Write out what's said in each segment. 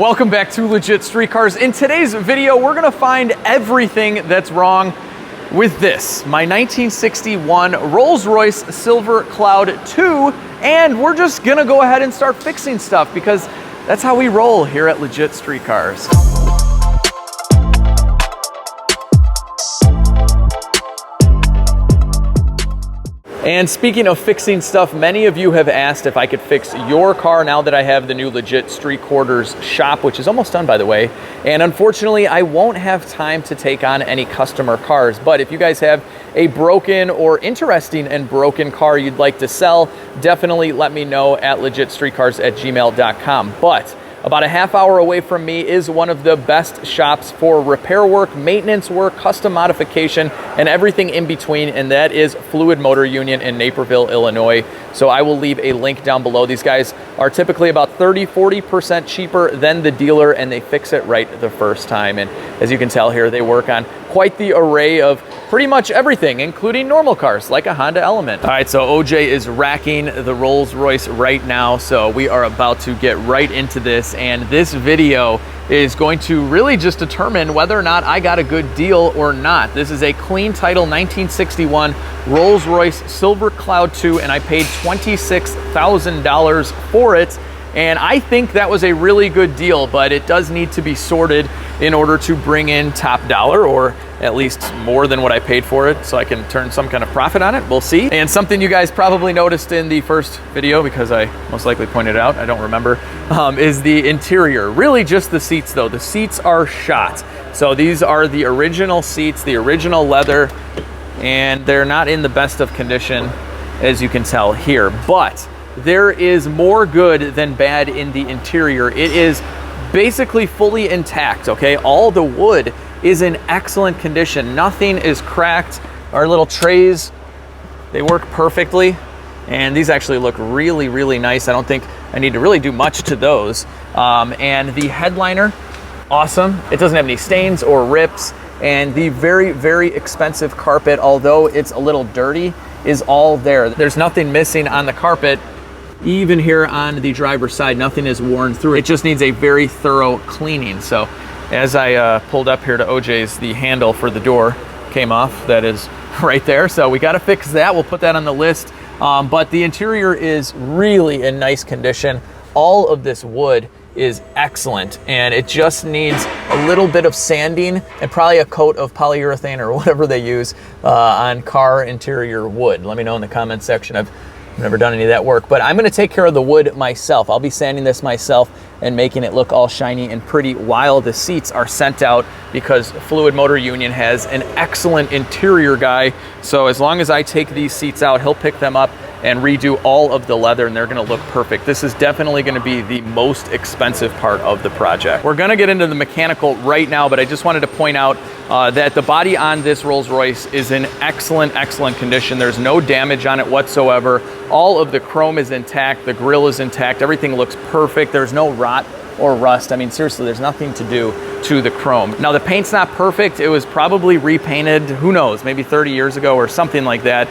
Welcome back to Legit Street Cars. In today's video, we're gonna find everything that's wrong with this, my 1961 Rolls-Royce Silver Cloud 2, and we're just gonna go ahead and start fixing stuff because that's how we roll here at Legit Street Cars. And speaking of fixing stuff, many of you have asked if I could fix your car now that I have the new Legit Street Quarters shop, which is almost done, by the way. And unfortunately, I won't have time to take on any customer cars. But if you guys have a broken or interesting and broken car you'd like to sell, definitely let me know at legitstreetcars@gmail.com. But about a half hour away from me is one of the best shops for repair work, maintenance work, custom modification, and everything in between, and that is Fluid Motor Union in Naperville, Illinois. So I will leave a link down below. These guys are typically about 30–40% cheaper than the dealer, and they fix it right the first time. And as you can tell here, they work on quite the array of pretty much everything, including normal cars like a Honda Element. All right, so OJ is racking the Rolls-Royce right now, so we are about to get right into this, and this video is going to really just determine whether or not I got a good deal or not. This is a clean title 1961 Rolls-Royce Silver Cloud 2, and I paid $26,000 for it. And I think that was a really good deal, but it does need to be sorted in order to bring in top dollar, or at least more than what I paid for it, so I can turn some kind of profit on it. We'll see. And something you guys probably noticed in the first video, because I most likely pointed it out, I don't remember, is the interior. Really just the seats though. The seats are shot. So these are the original seats, the original leather, and they're not in the best of condition, as you can tell here. But there is more good than bad in the interior. It is basically fully intact, okay? All the wood is in excellent condition. Nothing is cracked. Our little trays, they work perfectly. And these actually look really, really nice. I don't think I need to really do much to those. And the headliner, awesome. It doesn't have any stains or rips. And the very, very expensive carpet, although it's a little dirty, is all there. There's nothing missing on the carpet. Even here on the driver's side, nothing is worn through. It just needs a very thorough cleaning. So as I pulled up here to OJ's, the handle for the door came off. That is right there. So we got to fix that. We'll put that on the list. But the interior is really in nice condition. All of this wood is excellent, and it just needs a little bit of sanding and probably a coat of polyurethane or whatever they use on car interior wood. Let me know in the comment section. I've never done any of that work, but I'm going to take care of the wood myself. I'll be sanding this myself and making it look all shiny and pretty while the seats are sent out, because Fluid Motor Union has an excellent interior guy. So as long as I take these seats out, he'll pick them up and redo all of the leather, and they're gonna look perfect. This is definitely gonna be the most expensive part of the project. We're gonna get into the mechanical right now, but I just wanted to point out that the body on this Rolls-Royce is in excellent, excellent condition. There's no damage on it whatsoever. All of the chrome is intact, the grille is intact, everything looks perfect. There's no rot or rust. I mean, seriously, there's nothing to do to the chrome. Now, the paint's not perfect. It was probably repainted, who knows, maybe 30 years ago or something like that.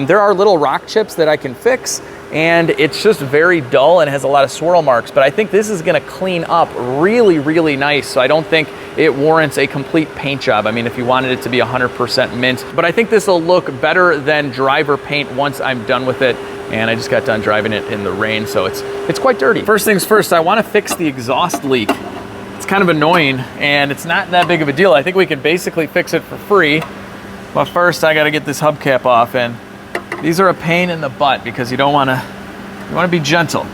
There are little rock chips that I can fix, and it's just very dull and has a lot of swirl marks, but I think this is gonna clean up really, really nice. So I don't think it warrants a complete paint job. I mean, if you wanted it to be 100% mint, but I think this will look better than driver paint once I'm done with it. And I just got done driving it in the rain, so it's quite dirty. First things first, I wanna fix the exhaust leak. It's kind of annoying, and it's not that big of a deal. I think we can basically fix it for free. But first, I gotta get this hubcap off, and these are a pain in the butt because you wanna be gentle.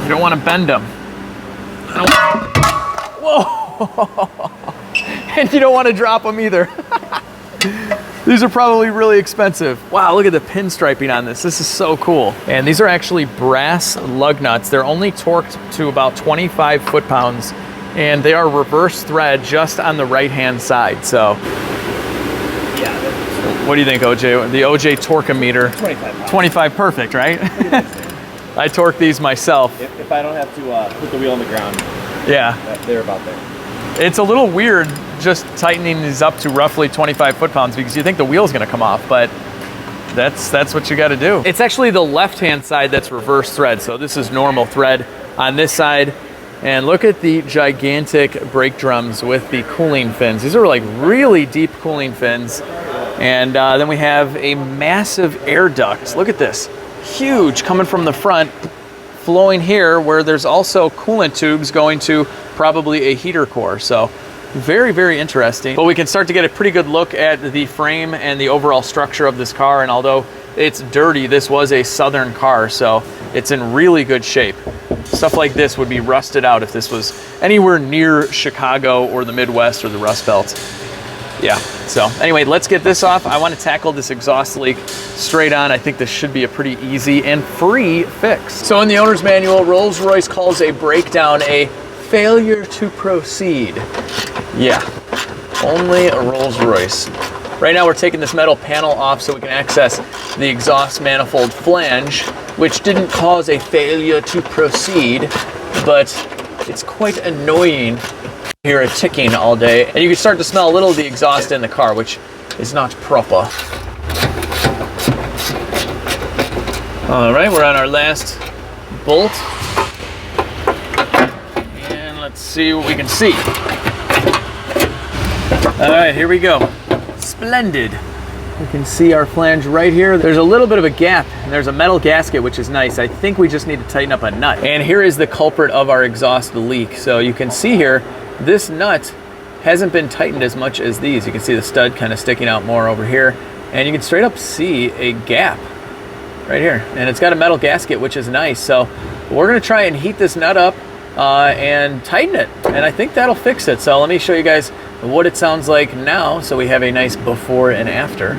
You don't wanna bend them. Whoa! And you don't wanna drop them either. These are probably really expensive. Wow, look at the pinstriping on this. This is so cool. And these are actually brass lug nuts. They're only torqued to about 25 foot-pounds, and they are reverse thread just on the right-hand side. So, yeah. What do you think, OJ? The OJ Torque-O-Meter. 25 pounds. 25, perfect, right? I torque these myself. If I don't have to put the wheel on the ground, yeah, they're about there. It's a little weird just tightening these up to roughly 25 foot-pounds because you think the wheel's gonna come off, but that's what you gotta do. It's actually the left-hand side that's reverse thread. So this is normal thread. On this side, And look at the gigantic brake drums with the cooling fins. These are like really deep cooling fins. And then we have a massive air duct. Look at this, huge, coming from the front, flowing here, where there's also coolant tubes going to probably a heater core. So very, very interesting. But we can start to get a pretty good look at the frame and the overall structure of this car. And although it's dirty, this was a Southern car, so it's in really good shape. Stuff like this would be rusted out if this was anywhere near Chicago or the Midwest or the Rust Belt. Yeah, so anyway, let's get this off. I want to tackle this exhaust leak straight on. I think this should be a pretty easy and free fix. So in the owner's manual, Rolls-Royce calls a breakdown a failure to proceed. Yeah, only a Rolls-Royce. Right now we're taking this metal panel off so we can access the exhaust manifold flange, which didn't cause a failure to proceed, but it's quite annoying to hear it ticking all day. And you can start to smell a little of the exhaust in the car, which is not proper. All right, we're on our last bolt. And let's see what we can see. All right, here we go. Splendid. You can see our flange right here. There's a little bit of a gap, and there's a metal gasket, which is nice. I think we just need to tighten up a nut. And here is the culprit of our exhaust leak. So you can see here, this nut hasn't been tightened as much as these. You can see the stud kind of sticking out more over here, and you can straight up see a gap right here. And it's got a metal gasket, which is nice. So we're gonna try and heat this nut up and tighten it. And I think that'll fix it. So let me show you guys what it sounds like now, so we have a nice before and after.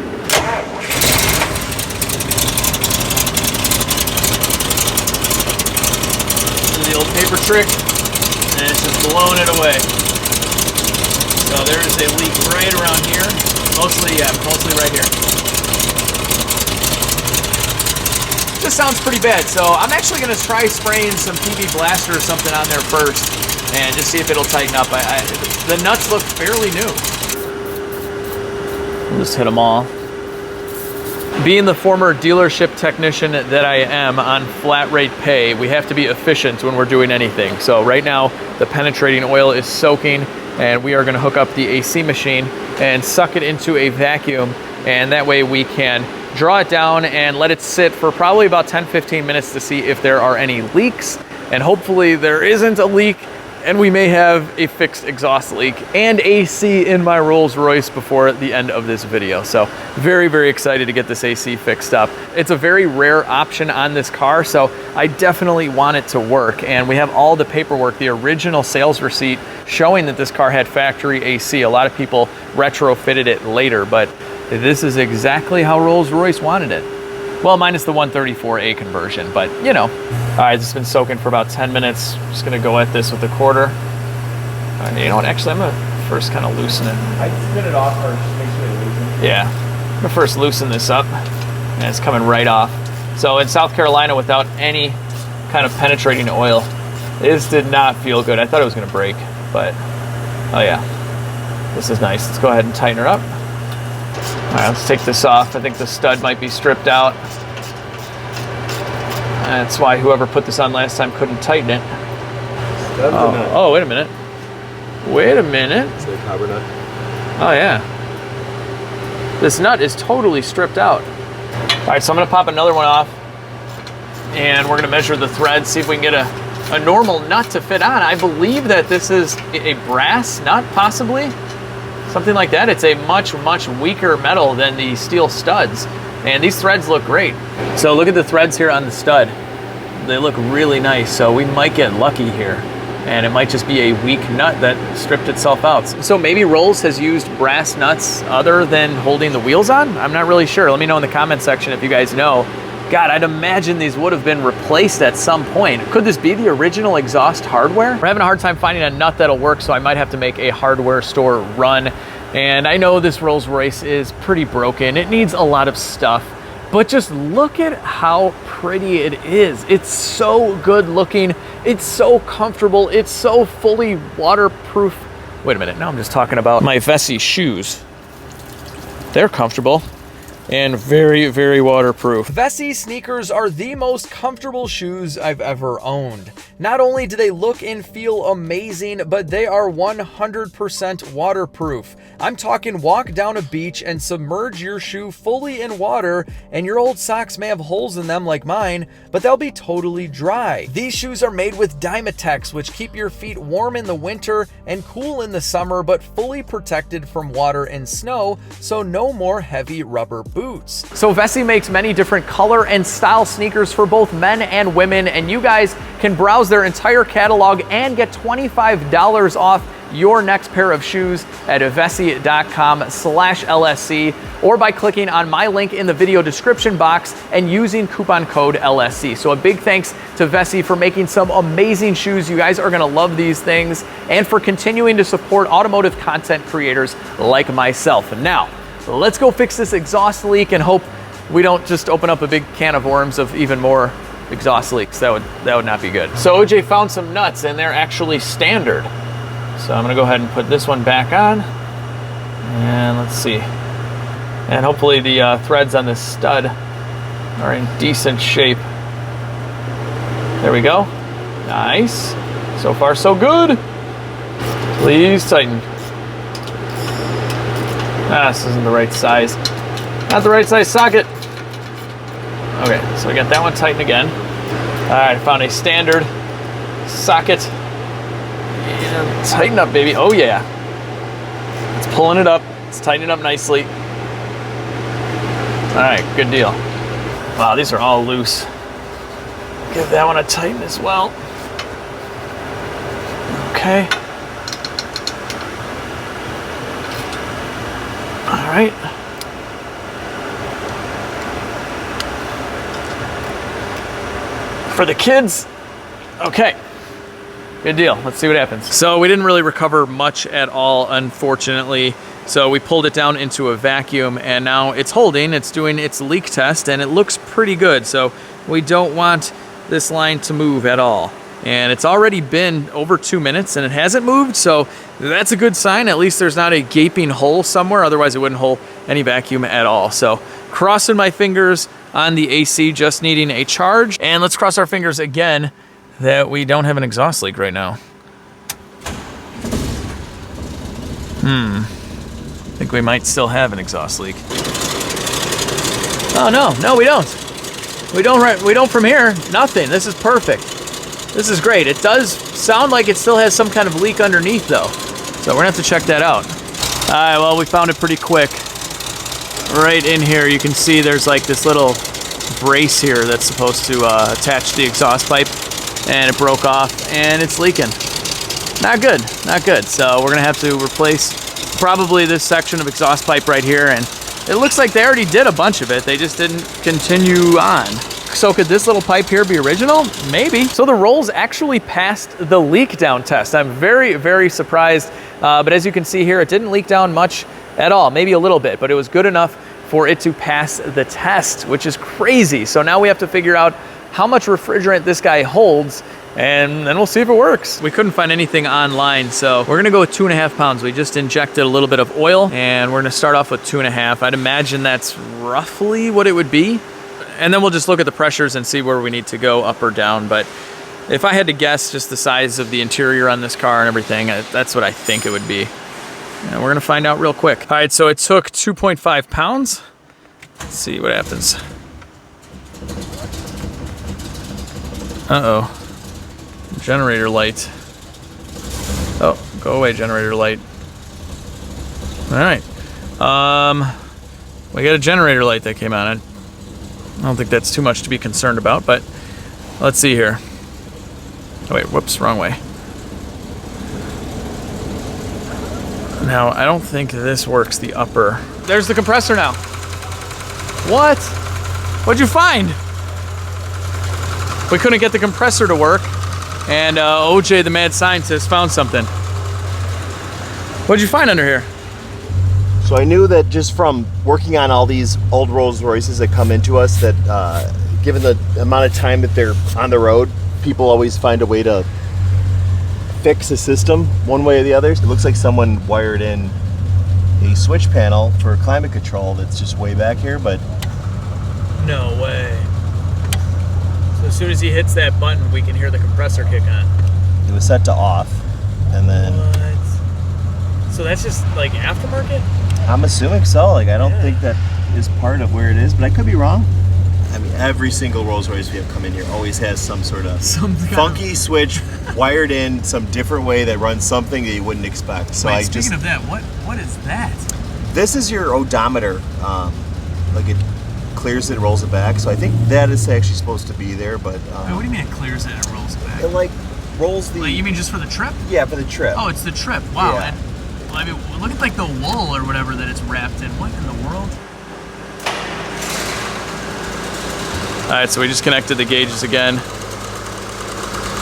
The old paper trick, and it's just blowing it away. So there is a leak right around here, mostly right here. This sounds pretty bad, so I'm actually going to try spraying some PB Blaster or something on there first and just see if it'll tighten up. The nuts look fairly new. We'll just hit them all. Being the former dealership technician that I am on flat rate pay, we have to be efficient when we're doing anything. So right now, the penetrating oil is soaking, and we are going to hook up the AC machine and suck it into a vacuum, and that way we can draw it down and let it sit for probably about 10-15 minutes to see if there are any leaks, and hopefully there isn't a leak, and we may have a fixed exhaust leak and AC in my Rolls-Royce before the end of this video. So very, very excited to get this AC fixed up. It's a very rare option on this car, so I definitely want it to work. And we have all the paperwork, the original sales receipt showing that this car had factory AC. A lot of people retrofitted it later, but this is exactly how Rolls-Royce wanted it. Well, minus the 134A conversion, but you know. All right, this has been soaking for about 10 minutes. Just gonna go at this with a quarter. You know what, actually I'm gonna first kind of loosen it. I spin it off first, make sure it loosens. Yeah, I'm gonna first loosen this up, and it's coming right off. So in South Carolina, without any kind of penetrating oil, this did not feel good. I thought it was gonna break, but oh yeah, this is nice. Let's go ahead and tighten her up. All right, let's take this off. I think the stud might be stripped out. That's why whoever put this on last time couldn't tighten it. Oh, wait a minute. Wait a minute. It's a copper nut. Oh, yeah. This nut is totally stripped out. All right, so I'm gonna pop another one off, and we're gonna measure the thread, see if we can get a normal nut to fit on. I believe that this is a brass nut, possibly. Something like that. It's a much, much weaker metal than the steel studs. And these threads look great. So look at the threads here on the stud. They look really nice, so we might get lucky here. And it might just be a weak nut that stripped itself out. So maybe Rolls has used brass nuts other than holding the wheels on? I'm not really sure. Let me know in the comment section if you guys know. God, I'd imagine these would have been replaced at some point. Could this be the original exhaust hardware? We're having a hard time finding a nut that'll work, so I might have to make a hardware store run. And I know this Rolls-Royce is pretty broken. It needs a lot of stuff, but just look at how pretty it is. It's so good looking. It's so comfortable. It's so fully waterproof. Wait a minute, now I'm just talking about my Vessi shoes. They're comfortable. and very, very waterproof. Vessi sneakers are the most comfortable shoes I've ever owned. Not only do they look and feel amazing, but they are 100% waterproof. I'm talking walk down a beach and submerge your shoe fully in water, and your old socks may have holes in them like mine, but they'll be totally dry. These shoes are made with Dymatex, which keep your feet warm in the winter and cool in the summer, but fully protected from water and snow, so no more heavy rubber boots. So Vessi makes many different color and style sneakers for both men and women, and you guys can browse their entire catalog and get $25 off your next pair of shoes at vessi.com/LSC, or by clicking on my link in the video description box and using coupon code LSC. So a big thanks to Vessi for making some amazing shoes. You guys are gonna love these things, and for continuing to support automotive content creators like myself. Now, let's go fix this exhaust leak and hope we don't just open up a big can of worms of even more exhaust leaks. That would not be good. So OJ found some nuts, and they're actually standard. So I'm gonna go ahead and put this one back on, and let's see. And hopefully the threads on this stud are in decent shape. There we go. Nice. So far, so good. Please tighten. Ah, this isn't the right size. Not the right size socket. Okay, so we got that one tightened again. All right, I found a standard socket. And tighten up, baby. Oh yeah. It's pulling it up. It's tightening up nicely. All right, good deal. Wow, these are all loose. Give that one a tighten as well. Okay. All right. For the kids. Okay. Good deal. Let's see what happens. So we didn't really recover much at all, unfortunately. So we pulled it down into a vacuum, and now it's holding. It's doing its leak test, and it looks pretty good. So we don't want this line to move at all. And it's already been over 2 minutes, and it hasn't moved. So that's a good sign. At least there's not a gaping hole somewhere. Otherwise, it wouldn't hold any vacuum at all. So crossing my fingers on the AC, just needing a charge. And let's cross our fingers again that we don't have an exhaust leak right now. I think we might still have an exhaust leak. Oh no, we don't. We don't from here. Nothing. This is perfect. This is great. It does sound like it still has some kind of leak underneath though. So we're gonna have to check that out. All right, well, we found it pretty quick. Right in here, you can see there's like this little brace here that's supposed to attach to the exhaust pipe, and it broke off and it's leaking. Not good, not good. So we're gonna have to replace probably this section of exhaust pipe right here, and it looks like they already did a bunch of it. They just didn't continue on. So could this little pipe here be original? Maybe. So the Rolls actually passed the leak down test. I'm very, very surprised. But as you can see here, it didn't leak down much at all, maybe a little bit, but it was good enough for it to pass the test, which is crazy. So now we have to figure out how much refrigerant this guy holds, and then we'll see if it works. We couldn't find anything online, so we're gonna go with 2.5 pounds. We just injected a little bit of oil, and we're gonna start off with 2.5. I'd imagine that's roughly what it would be. And then we'll just look at the pressures and see where we need to go up or down. But if I had to guess just the size of the interior on this car and everything, that's what I think it would be. And we're gonna find out real quick. All right, so it took 2.5 pounds. Let's see what happens. Uh-oh. Generator light. Oh, go away, generator light. All right. We got a generator light that came on. I don't think that's too much to be concerned about, but let's see here. Oh wait, whoops, wrong way. Now, I don't think this works, the upper. There's the compressor now. What? What'd you find? We couldn't get the compressor to work, and OJ, the mad scientist, found something. What'd you find under here? So I knew that just from working on all these old Rolls-Royces that come into us, that given the amount of time that they're on the road, people always find a way to fix a system one way or the other. It looks like someone wired in a switch panel for climate control that's just way back here, but No way. So as soon as he hits that button, we can hear the compressor kick on. it was set to off, and then What? So that's just like aftermarket? I'm assuming so. Like, I don't Yeah. think that is part of where it is, but I could be wrong. I mean, every single Rolls-Royce we have come in here always has some sort of funky switch wired in some different way that runs something that you wouldn't expect. So Wait, speaking of that, what is that? this is your odometer. Like, it clears it, rolls it back. So I think that is actually supposed to be there, but Wait, what do you mean it clears it and rolls it back? it like rolls the. Like, you mean just for the trip? Yeah, for the trip. Oh, it's the trip. Wow. Yeah. And, well, I mean, look at like the wool or whatever that it's wrapped in. What in the world? All right, so we just connected the gauges again.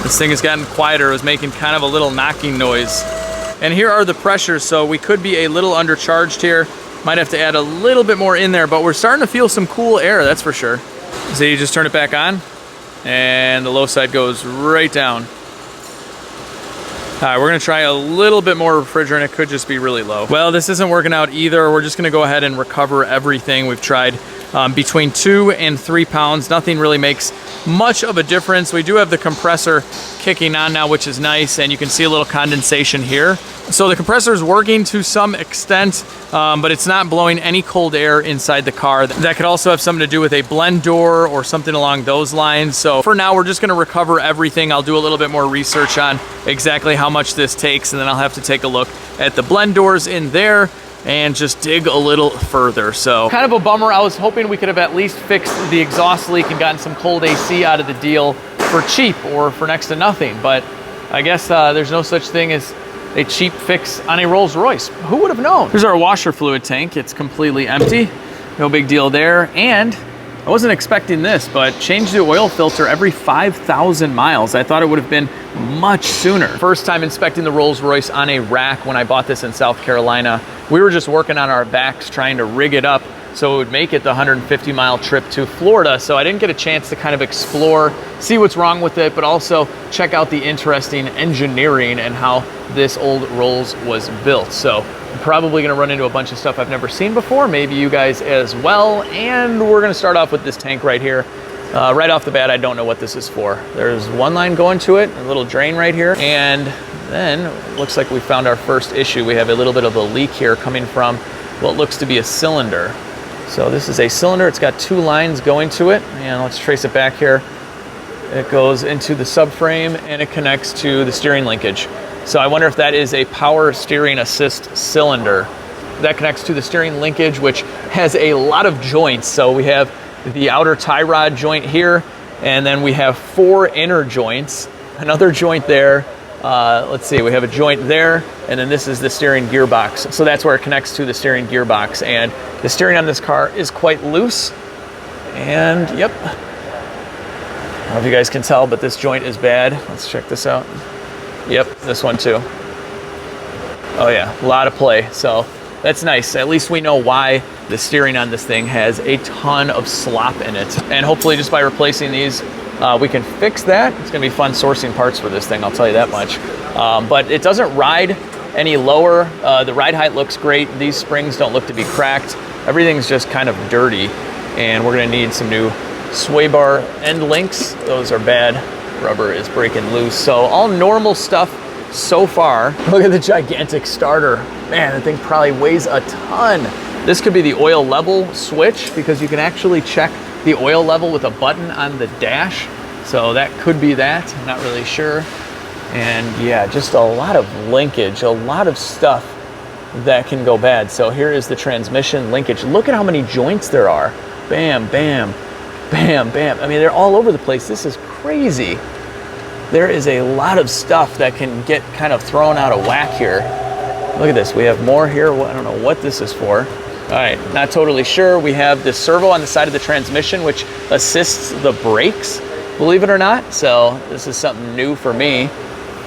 This thing has gotten quieter. It was making kind of a little knocking noise. And here are the pressures. So we could be a little undercharged here. Might have to add a little bit more in there, but we're starting to feel some cool air, that's for sure. So you just turn it back on and the low side goes right down. All right, we're gonna try a little bit more refrigerant. It could just be really low. Well, this isn't working out either. We're just gonna go ahead and recover everything. We've tried between 2 and 3 pounds. Nothing really makes much of a difference. We do have the compressor kicking on now, which is nice, and you can see a little condensation here. So the compressor is working to some extent, but it's not blowing any cold air inside the car. That could also have something to do with a blend door or something along those lines. So for now, we're just gonna recover everything. I'll do a little bit more research on exactly how much this takes, and then I'll have to take a look at the blend doors in there and just dig a little further. So kind of a bummer. I was hoping we could have at least fixed the exhaust leak and gotten some cold AC out of the deal for cheap or for next to nothing. But I guess there's no such thing as a cheap fix on a Rolls-Royce. Who would have known? Here's our washer fluid tank. It's completely empty. No big deal there. And I wasn't expecting this, but change the oil filter every 5,000 miles. I thought it would have been much sooner. First time inspecting the Rolls-Royce on a rack when I bought this in South Carolina. We were just working on our backs trying to rig it up so it would make it the 150-mile trip to Florida. So I didn't get a chance to kind of explore, see what's wrong with it, but also check out the interesting engineering and how this old Rolls was built. So I'm probably gonna run into a bunch of stuff I've never seen before, maybe you guys as well. And we're gonna start off with this tank right here. Right off the bat, I don't know what this is for. There's one line going to it, a little drain right here, and then it looks like we found our first issue. We have a little bit of a leak here coming from what looks to be a cylinder. So this is a cylinder, it's got 2 lines going to it, and let's trace it back here. It goes into the subframe and it connects to the steering linkage. So I wonder if that is a power steering assist cylinder. That connects to the steering linkage, which has a lot of joints. So we have the outer tie rod joint here, and then we have 4 inner joints, another joint there. Let's see, we have a joint there, and then this is the steering gearbox. So that's where it connects to the steering gearbox. And the steering on this car is quite loose. And yep, I don't know if you guys can tell, but this joint is bad. Let's check this out. Yep, this one too. Oh yeah, a lot of play. So that's nice. At least we know why the steering on this thing has a ton of slop in it. And hopefully just by replacing these, we can fix that. It's gonna be fun sourcing parts for this thing, I'll tell you that much. But it doesn't ride any lower. The ride height looks great. These springs don't look to be cracked. Everything's just kind of dirty. And we're gonna need some new sway bar end links. Those are bad. Rubber is breaking loose. So all normal stuff so far. Look at the gigantic starter. Man, that thing probably weighs a ton. This could be the oil level switch because you can actually check the oil level with a button on the dash. So that could be that, I'm not really sure. And yeah, just a lot of linkage, a lot of stuff that can go bad. So here is the transmission linkage. Look at how many joints there are. Bam, bam, bam, bam. I mean, they're all over the place. This is crazy. There is a lot of stuff that can get kind of thrown out of whack here. Look at this, we have more here. I don't know what this is for. All right, not totally sure. We have this servo on the side of the transmission, which assists the brakes, believe it or not. So this is something new for me.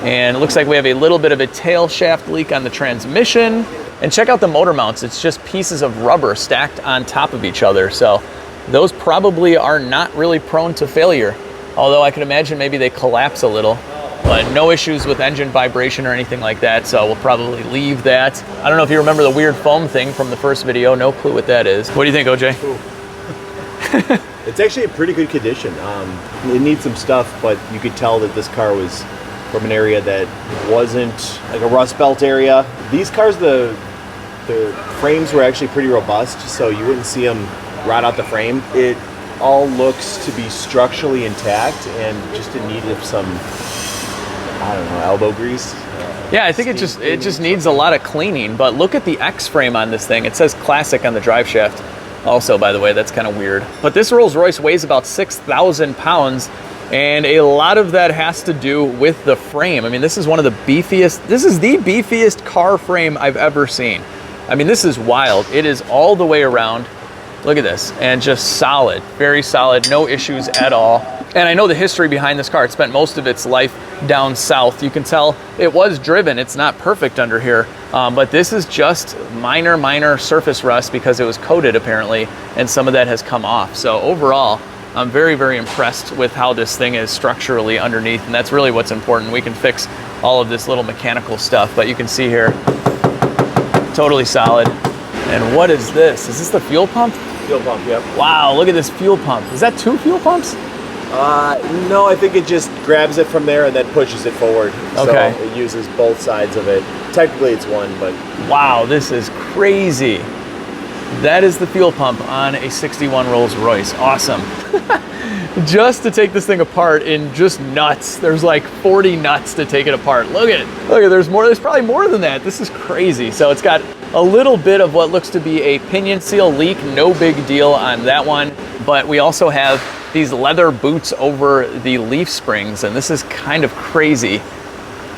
And it looks like we have a little bit of a tail shaft leak on the transmission. And check out the motor mounts. It's just pieces of rubber stacked on top of each other. So those probably are not really prone to failure. Although I can imagine maybe they collapse a little. but no issues with engine vibration or anything like that, so we'll probably leave that. I don't know if you remember the weird foam thing from the first video. No clue what that is. What do you think, OJ? It's actually in pretty good condition. It needs some stuff, but you could tell that this car was from an area that wasn't like a rust belt area. These cars, the frames were actually pretty robust, so you wouldn't see them rot out the frame. It all looks to be structurally intact and just in need of some, I don't know, elbow grease. Yeah, I think it just needs a lot of cleaning, but look at the X-frame on this thing. It says classic on the drive shaft. Also, by the way, that's kind of weird. But this Rolls-Royce weighs about 6,000 pounds, and a lot of that has to do with the frame. I mean, this is one of the beefiest, this is the beefiest car frame I've ever seen. I mean, this is wild. It is all the way around. Look at this, and just solid, very solid, no issues at all. And I know the history behind this car. It spent most of its life down south. You can tell it was driven. It's not perfect under here, but this is just minor surface rust because it was coated apparently, and some of that has come off. So overall, I'm very impressed with how this thing is structurally underneath, and that's really what's important. We can fix all of this little mechanical stuff, but you can see here, totally solid. And what is this? Is this the fuel pump? Fuel pump, yep. Wow, look at this fuel pump. Is that 2 fuel pumps? No, I think it just grabs it from there and then pushes it forward. Okay. So it uses both sides of it. Technically it's one, but... Wow, this is crazy. That is the fuel pump on a 61 Rolls-Royce. Awesome. Just to take this thing apart in just nuts. There's like 40 nuts to take it apart. Look at it. Look at, there's more. There's probably more than that. This is crazy. So it's got a little bit of what looks to be a pinion seal leak. No big deal on that one. But we also have these leather boots over the leaf springs, and this is kind of crazy.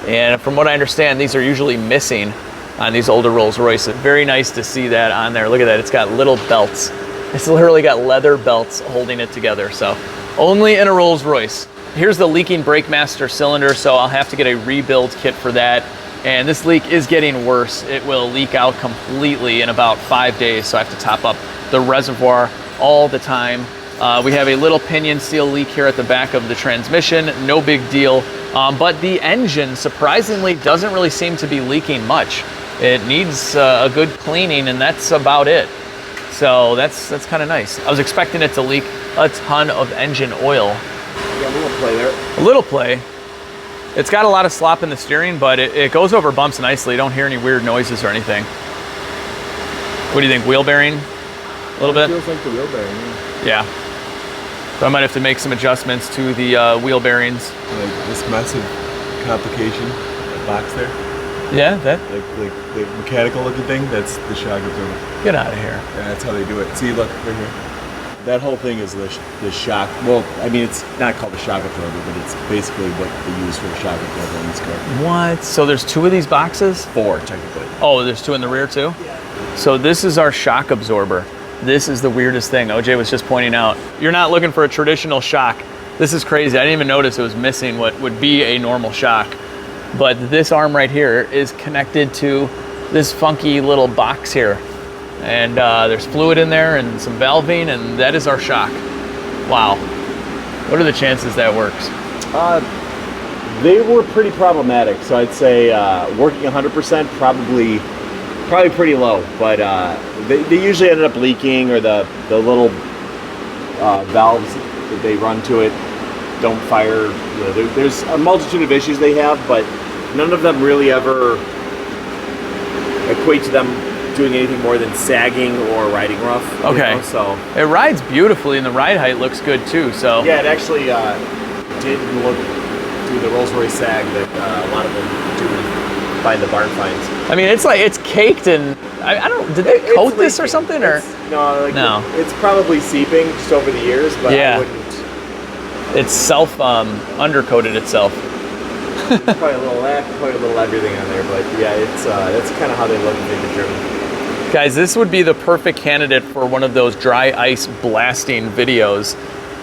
And from what I understand, these are usually missing on these older Rolls-Royce. Very nice to see that on there. Look at that, it's got little belts. It's literally got leather belts holding it together. So only in a Rolls-Royce. Here's the leaking Brakemaster cylinder, so I'll have to get a rebuild kit for that. And this leak is getting worse. It will leak out completely in about 5 days, so I have to top up the reservoir all the time. We have a little pinion seal leak here at the back of the transmission, no big deal. But the engine, surprisingly, doesn't really seem to be leaking much. It needs a good cleaning, and that's about it. So that's kind of nice. I was expecting it to leak a ton of engine oil. Yeah, a little play there. A little play. It's got a lot of slop in the steering, but it goes over bumps nicely. You don't hear any weird noises or anything. What do you think, wheel bearing? A little bit? Feels like the wheel bearing, Yeah. So I might have to make some adjustments to the wheel bearings. Like this massive complication box there. Yeah, that. Like the mechanical looking thing, that's the shock absorber. Get out of here. Yeah, that's how they do it. See, look, right here. That whole thing is the shock. Well, I mean, it's not called a shock absorber, but it's basically what they use for a shock absorber in this car. What? So there's 2 of these boxes? 4, technically. Oh, there's 2 in the rear too? Yeah. So this is our shock absorber. This is the weirdest thing OJ was just pointing out. You're not looking for a traditional shock. This is crazy. I didn't even notice it was missing what would be a normal shock. But this arm right here is connected to this funky little box here. And there's fluid in there and some valving, and that is our shock. Wow. What are the chances that works? They were pretty problematic, so I'd say working 100% probably pretty low, but they usually ended up leaking, or the little valves that they run to it don't fire. You know, there's a multitude of issues they have, but none of them really ever equate to them doing anything more than sagging or riding rough. Okay. You know, so it rides beautifully, and the ride height looks good too. So yeah, it actually didn't look through the Rolls-Royce sag that a lot of them do find the barn finds. I mean, it's like it's caked in. I don't. Did they coat this or something? Or No. It's probably seeping just over the years, but yeah. I wouldn't. It's self undercoated itself. There's probably a little everything on there, but yeah, it's that's kind of how they look when they've been driven. Guys, this would be the perfect candidate for one of those dry ice blasting videos,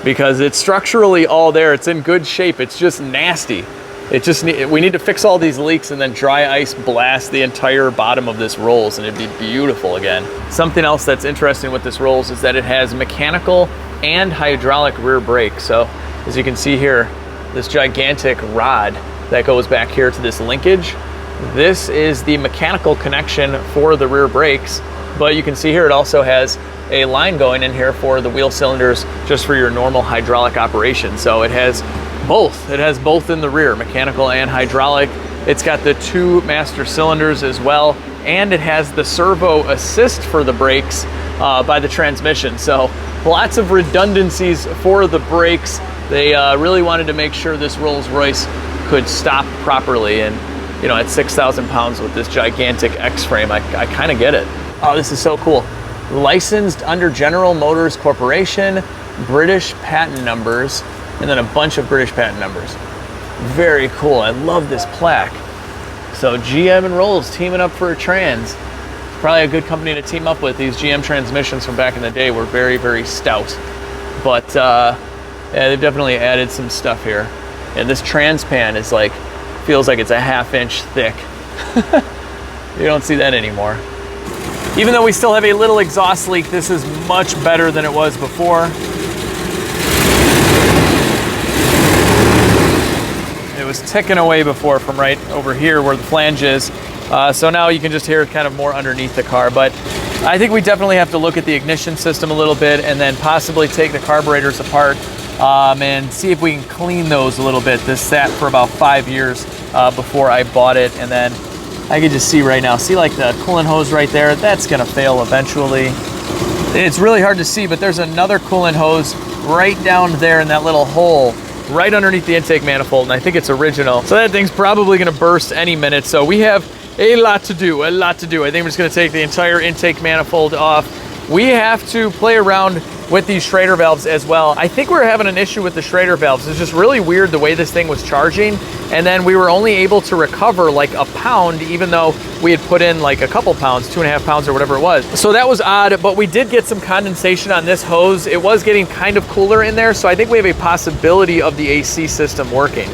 because it's structurally all there. It's in good shape. It's just nasty. We need to fix all these leaks and then dry ice blast the entire bottom of this Rolls, and it'd be beautiful again. Something else that's interesting with this Rolls is that it has mechanical and hydraulic rear brakes. So as you can see here, this gigantic rod that goes back here to this linkage. This is the mechanical connection for the rear brakes, but you can see here it also has a line going in here for the wheel cylinders just for your normal hydraulic operation. So it has both. It has both in the rear, mechanical and hydraulic. It's got the 2 master cylinders as well, and it has the servo assist for the brakes by the transmission. So lots of redundancies for the brakes. They really wanted to make sure this Rolls-Royce could stop properly, and you know, at 6,000 pounds with this gigantic X-frame, I kind of get it. Oh, this is so cool. Licensed under General Motors Corporation, British patent numbers, and then a bunch of British patent numbers. Very cool. I love this plaque. So GM and Rolls teaming up for a trans. Probably a good company to team up with. These GM transmissions from back in the day were very, very stout. But yeah, they've definitely added some stuff here. And this trans pan is like, feels like it's a 1/2 inch thick. You don't see that anymore. Even though we still have a little exhaust leak, this is much better than it was before. It was ticking away before from right over here where the flange is. So now you can just hear it kind of more underneath the car. But I think we definitely have to look at the ignition system a little bit and then possibly take the carburetors apart and see if we can clean those a little bit. This sat for about 5 years before I bought it, and then I can just see right now, see like the coolant hose right there, that's gonna fail eventually. It's really hard to see, but there's another coolant hose right down there in that little hole, right underneath the intake manifold, and I think it's original. So that thing's probably gonna burst any minute, so we have a lot to do, a lot to do. I think we're just gonna take the entire intake manifold off. We have to play around with these Schrader valves as well. I think we're having an issue with the Schrader valves. It's just really weird the way this thing was charging, and then we were only able to recover like a pound, even though we had put in like a couple pounds, 2.5 pounds or whatever it was. So that was odd, but we did get some condensation on this hose. It was getting kind of cooler in there, so I think we have a possibility of the AC system working.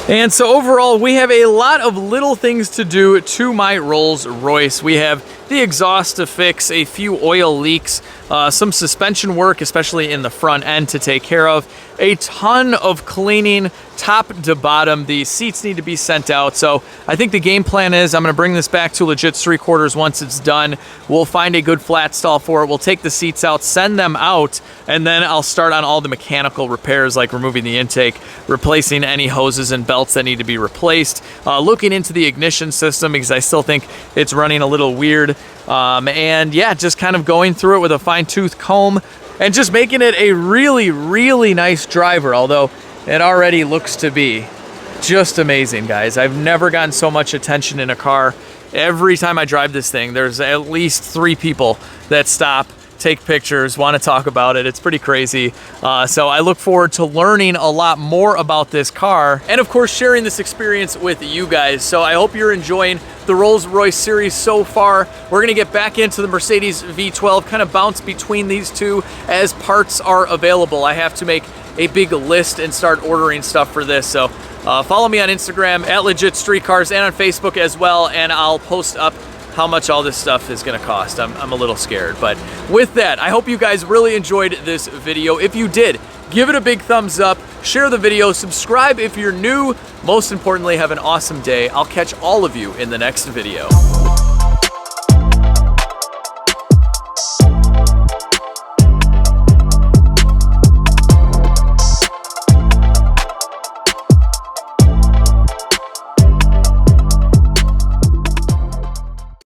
And so overall, we have a lot of little things to do to my Rolls-Royce. We have the exhaust to fix, a few oil leaks, some suspension work, especially in the front end, to take care of, a ton of cleaning top to bottom. The seats need to be sent out. So I think the game plan is I'm going to bring this back to LegitStreetCars once it's done. We'll find a good flat stall for it. We'll take the seats out, send them out, and then I'll start on all the mechanical repairs, like removing the intake, replacing any hoses and belts that need to be replaced, looking into the ignition system because I still think it's running a little weird. And yeah, just kind of going through it with a fine-tooth comb and just making it a really, really nice driver, although it already looks to be just amazing, guys. I've never gotten so much attention in a car. Every time I drive this thing, there's at least 3 people that stop, take pictures, want to talk about it. It's pretty crazy. So I look forward to learning a lot more about this car and of course sharing this experience with you guys. So I hope you're enjoying the Rolls-Royce series so far. We're gonna get back into the Mercedes V12, kind of bounce between these two as parts are available. I have to make a big list and start ordering stuff for this. So follow me on Instagram at LegitStreetCars and on Facebook as well, and I'll post up how much all this stuff is gonna cost. I'm a little scared, but with that, I hope you guys really enjoyed this video. If you did, give it a big thumbs up, share the video, subscribe if you're new. Most importantly, have an awesome day. I'll catch all of you in the next video.